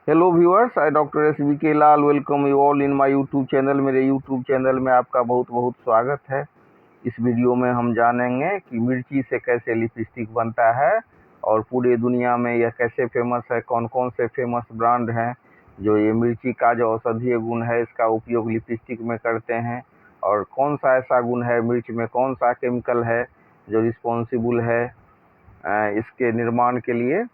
Hello viewers, I doctor S V K Lal welcome you all in my YouTube channel. मेरे YouTube channel में आपका बहुत बहुत स्वागत है। इस वीडियो में हम जानेंगे कि मिर्ची से कैसे लिपस्टिक बनता है और पूरे दुनिया में यह कैसे फेमस है, कौन कौन से फेमस ब्रांड हैं जो ये मिर्ची का जो औषधीय गुण है इसका उपयोग लिपस्टिक में करते हैं, और कौन सा ऐसा गुण है मिर्च में, कौन सा केमिकल है जो रिस्पॉन्सिबल है इसके निर्माण के लिए,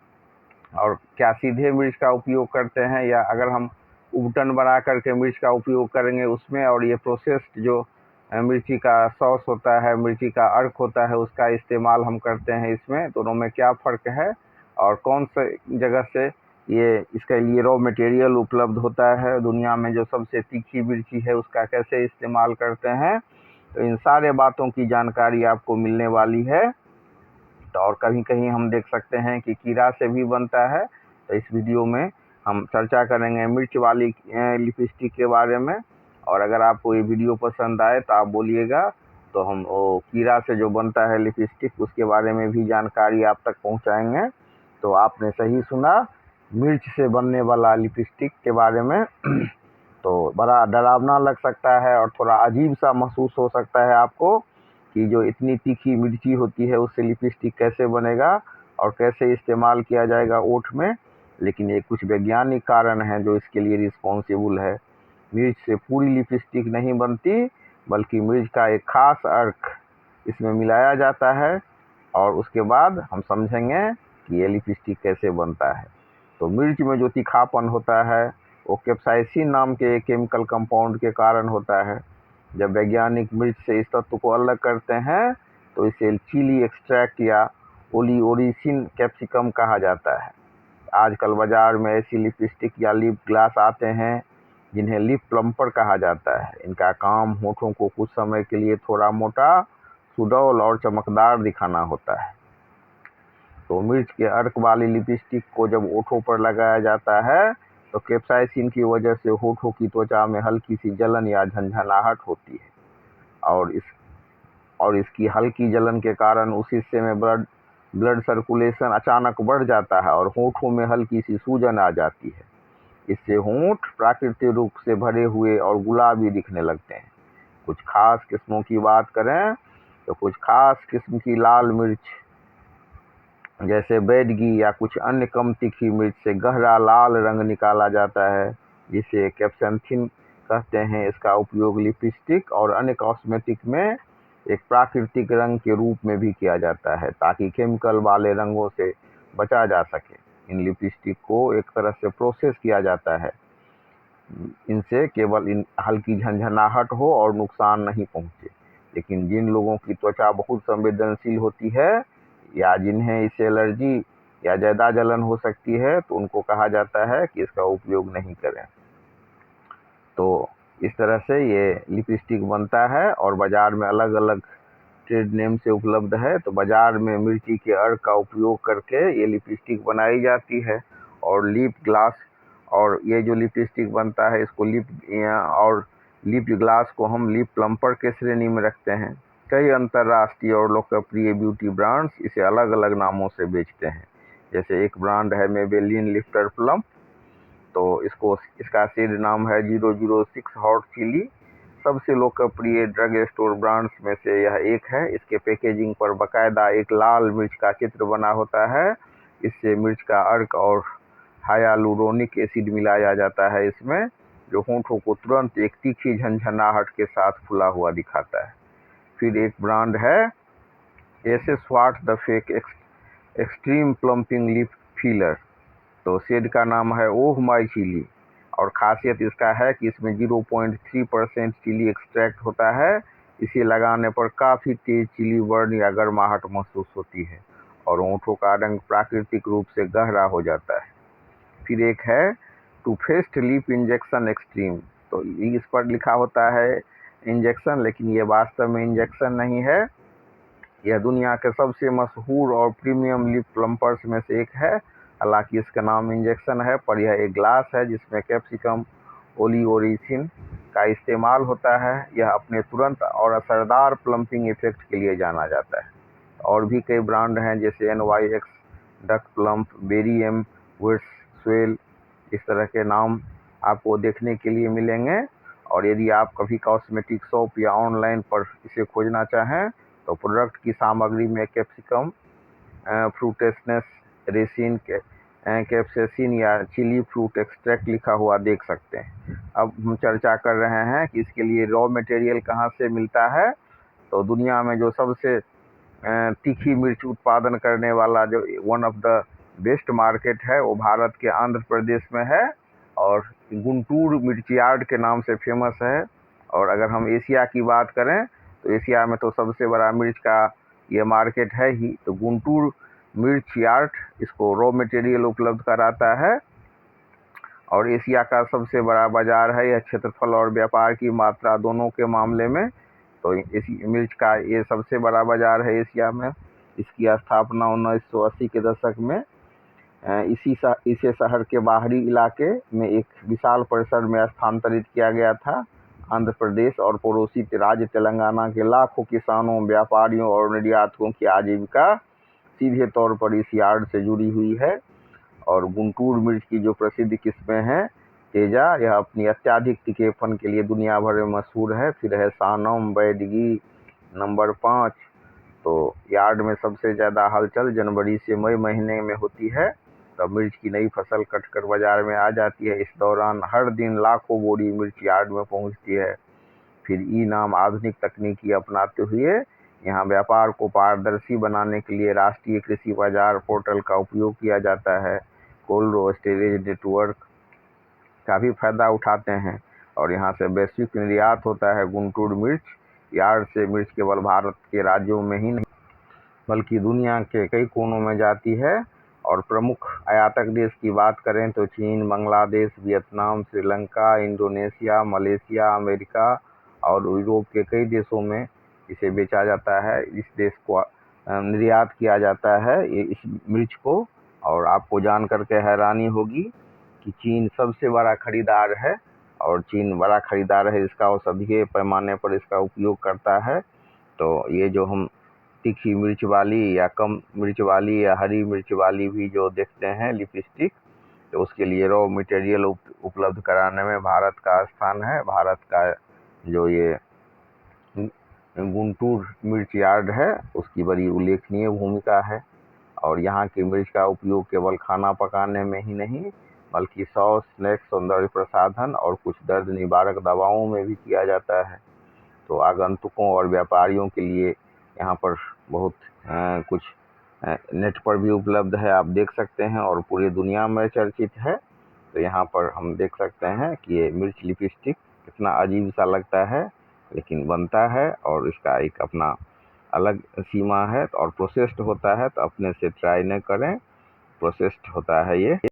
और क्या सीधे मिर्च का उपयोग करते हैं या अगर हम उबटन बना करके मिर्च का उपयोग करेंगे उसमें, और ये प्रोसेस्ड जो मिर्ची का सॉस होता है, मिर्ची का अर्क होता है, उसका इस्तेमाल हम करते हैं इसमें, दोनों में क्या फ़र्क है और कौन से जगह से ये इसके लिए रॉ मटेरियल उपलब्ध होता है, दुनिया में जो सबसे तीखी मिर्ची है उसका कैसे इस्तेमाल करते हैं। तो इन सारे बातों की जानकारी आपको मिलने वाली है। और कहीं कहीं हम देख सकते हैं कि कीड़ा से भी बनता है। तो इस वीडियो में हम चर्चा करेंगे मिर्च वाली लिपस्टिक के बारे में, और अगर आपको ये वीडियो पसंद आए तो आप बोलिएगा, तो हम वो कीड़ा से जो बनता है लिपस्टिक उसके बारे में भी जानकारी आप तक पहुंचाएंगे। तो आपने सही सुना, मिर्च से बनने वाला लिपस्टिक के बारे में। तो बड़ा डरावना लग सकता है और थोड़ा अजीब सा महसूस हो सकता है आपको कि जो इतनी तीखी मिर्ची होती है उससे लिपस्टिक कैसे बनेगा और कैसे इस्तेमाल किया जाएगा ओठ में। लेकिन ये कुछ वैज्ञानिक कारण हैं जो इसके लिए रिस्पॉन्सिबल है। मिर्च से पूरी लिपस्टिक नहीं बनती, बल्कि मिर्च का एक खास अर्क इसमें मिलाया जाता है, और उसके बाद हम समझेंगे कि ये लिपस्टिक कैसे बनता है। तो मिर्च में जो तीखापन होता है वो कैप्साइसिन नाम के केमिकल कंपाउंड के कारण होता है। जब वैज्ञानिक मिर्च से इस तत्व को अलग करते हैं तो इसे चिली एक्सट्रैक्ट या ओलिओरिसिन कैप्सिकम कहा जाता है। आजकल बाजार में ऐसी लिपस्टिक या लिप ग्लास आते हैं जिन्हें लिप प्लम्पर कहा जाता है। इनका काम होठों को कुछ समय के लिए थोड़ा मोटा, सुडौल और चमकदार दिखाना होता है। तो मिर्च के अर्क वाली लिपस्टिक को जब होठों पर लगाया जाता है तो कैप्साइसिन की वजह से होठों की त्वचा में हल्की सी जलन या झंझनाहट होती है, और इसकी हल्की जलन के कारण उस हिस्से में ब्लड सर्कुलेशन अचानक बढ़ जाता है और होठों में हल्की सी सूजन आ जाती है। इससे होंठ प्राकृतिक रूप से भरे हुए और गुलाबी दिखने लगते हैं। कुछ खास किस्मों की बात करें तो कुछ खास किस्म की लाल मिर्च जैसे बेडगी या कुछ अन्य कम तीखी मिर्च से गहरा लाल रंग निकाला जाता है, जिसे कैप्सैंथिन कहते हैं। इसका उपयोग लिपस्टिक और अन्य कॉस्मेटिक में एक प्राकृतिक रंग के रूप में भी किया जाता है ताकि केमिकल वाले रंगों से बचा जा सके। इन लिपस्टिक को एक तरह से प्रोसेस किया जाता है, इनसे केवल इन हल्की झंझनाहट हो और नुकसान नहीं पहुंचे। लेकिन जिन लोगों की त्वचा बहुत संवेदनशील होती है या जिन्हें इससे एलर्जी या ज़्यादा जलन हो सकती है तो उनको कहा जाता है कि इसका उपयोग नहीं करें। तो इस तरह से ये लिपस्टिक बनता है और बाज़ार में अलग अलग ट्रेड नेम से उपलब्ध है। तो बाज़ार में मिर्ची के अर्क का उपयोग करके ये लिपस्टिक बनाई जाती है, और लिप ग्लास, और ये जो लिपस्टिक बनता है इसको लिप ग्लास को हम लिप प्लम्पर के श्रेणी में रखते हैं। कई अंतर्राष्ट्रीय और लोकप्रिय ब्यूटी ब्रांड्स इसे अलग अलग नामों से बेचते हैं। जैसे एक ब्रांड है मेबेलिन लिफ्टर प्लम्प, तो इसका शेड नाम है 006 हॉट चिली। सबसे लोकप्रिय ड्रग स्टोर ब्रांड्स में से यह एक है। इसके पैकेजिंग पर बाकायदा एक लाल मिर्च का चित्र बना होता है। इससे मिर्च का अर्क और हाइयालुरोनिक एसिड मिलाया जाता है इसमें, जो होंठों को तुरंत एक तीखी झंझनाहट के साथ फुला हुआ दिखाता है। फिर एक ब्रांड है एसएस स्वाट the fake extreme plumping lip filler, तो शेड का नाम है ओह माई चिली, और खासियत इसका है कि इसमें 0.3% चिली एक्सट्रैक्ट होता है। इसे लगाने पर काफ़ी तेज चिली बर्न या गर्माहट महसूस होती है और होंठों का रंग प्राकृतिक रूप से गहरा हो जाता है। फिर एक है Too Faced lip injection extreme, तो इस पर लिखा होता है इंजेक्शन, लेकिन ये वास्तव में इंजेक्शन नहीं है। यह दुनिया के सबसे मशहूर और प्रीमियम लिप प्लम्पर्स में से एक है। हालांकि इसका नाम इंजेक्शन है, पर यह एक ग्लास है जिसमें कैप्सिकम ओलिओरिसिन का इस्तेमाल होता है। यह अपने तुरंत और असरदार प्लम्पिंग इफेक्ट के लिए जाना जाता है। और भी कई ब्रांड हैं जैसे NYX डक प्लम्प, बेरी एम वेट्स स्वेल, इस तरह के नाम आपको देखने के लिए मिलेंगे। और यदि आप कभी कॉस्मेटिक शॉप या ऑनलाइन पर इसे खोजना चाहें तो प्रोडक्ट की सामग्री में कैप्सिकम, फ्रूटेसनेस, रेसिन, कैप्सेसिन या चिली फ्रूट एक्सट्रैक्ट लिखा हुआ देख सकते हैं। अब हम चर्चा कर रहे हैं कि इसके लिए रॉ मटेरियल कहाँ से मिलता है। तो दुनिया में जो सबसे तीखी मिर्च उत्पादन करने वाला जो one of the best market है वो भारत के आंध्र प्रदेश में है और गुंटूर मिर्च यार्ड के नाम से फेमस है। और अगर हम एशिया की बात करें तो एशिया में तो सबसे बड़ा मिर्च का ये मार्केट है ही। तो गुंटूर मिर्च यार्ड इसको रॉ मटेरियल उपलब्ध कराता है और एशिया का सबसे बड़ा बाजार है यह क्षेत्रफल और व्यापार की मात्रा दोनों के मामले में। तो इस मिर्च का ये सबसे बड़ा बाजार है एशिया में। इसकी स्थापना 1980 के दशक में इसे शहर के बाहरी इलाके में एक विशाल परिसर में स्थानांतरित किया गया था। आंध्र प्रदेश और पड़ोसी राज्य तेलंगाना के लाखों किसानों, व्यापारियों और निर्यातकों की आजीविका सीधे तौर पर इस यार्ड से जुड़ी हुई है। और गुंटूर मिर्च की जो प्रसिद्ध किस्में हैं, तेजा, यह अपनी अत्याधिक तीखेपन के लिए दुनिया भर में मशहूर है। फिर है सानम, बैदगी नंबर 5। तो यार्ड में सबसे ज़्यादा हलचल जनवरी से मई महीने में होती है। तब मिर्च की नई फसल कटकर बाजार में आ जाती है। इस दौरान हर दिन लाखों बोरी मिर्च यार्ड में पहुंचती है। फिर ई नाम आधुनिक तकनीकी अपनाते हुए यहाँ व्यापार को पारदर्शी बनाने के लिए राष्ट्रीय कृषि बाजार पोर्टल का उपयोग किया जाता है। कोल्ड स्टोरेज नेटवर्क का भी फायदा उठाते हैं और यहाँ से वैश्विक निर्यात होता है। गुंटूर मिर्च यार्ड से मिर्च केवल भारत के राज्यों में ही नहीं बल्कि दुनिया के कई कोनों में जाती है। और प्रमुख आयातक देश की बात करें तो चीन, Bangladesh, Vietnam, Sri Lanka, Indonesia, Malaysia, America और यूरोप के कई देशों में इसे बेचा जाता है। इस देश को निर्यात किया जाता है इस मिर्च को। और आपको जान करके हैरानी होगी कि चीन सबसे बड़ा खरीदार है और चीन बड़ा खरीदार है इसका, औषधीय पैमाने पर इसका उपयोग करता है। तो ये जो हम तीखी मिर्च वाली या कम मिर्च वाली या हरी मिर्च वाली भी जो देखते हैं लिपस्टिक, तो उसके लिए रॉ मटेरियल उपलब्ध कराने में भारत का स्थान है। भारत का जो ये गुंटूर मिर्च यार्ड है उसकी बड़ी उल्लेखनीय भूमिका है। और यहाँ की मिर्च का उपयोग केवल खाना पकाने में ही नहीं बल्कि सॉस, स्नैक्स, सौंदर्य प्रसाधन और कुछ दर्द निवारक दवाओं में भी किया जाता है। तो आगंतुकों और व्यापारियों के लिए यहाँ पर बहुत कुछ नेट पर भी उपलब्ध है, आप देख सकते हैं, और पूरी दुनिया में चर्चित है। तो यहाँ पर हम देख सकते हैं कि ये मिर्च लिपस्टिक कितना अजीब सा लगता है लेकिन बनता है और इसका एक अपना अलग सीमा है और प्रोसेस्ड होता है। तो अपने से ट्राई न करें, प्रोसेस्ड होता है ये।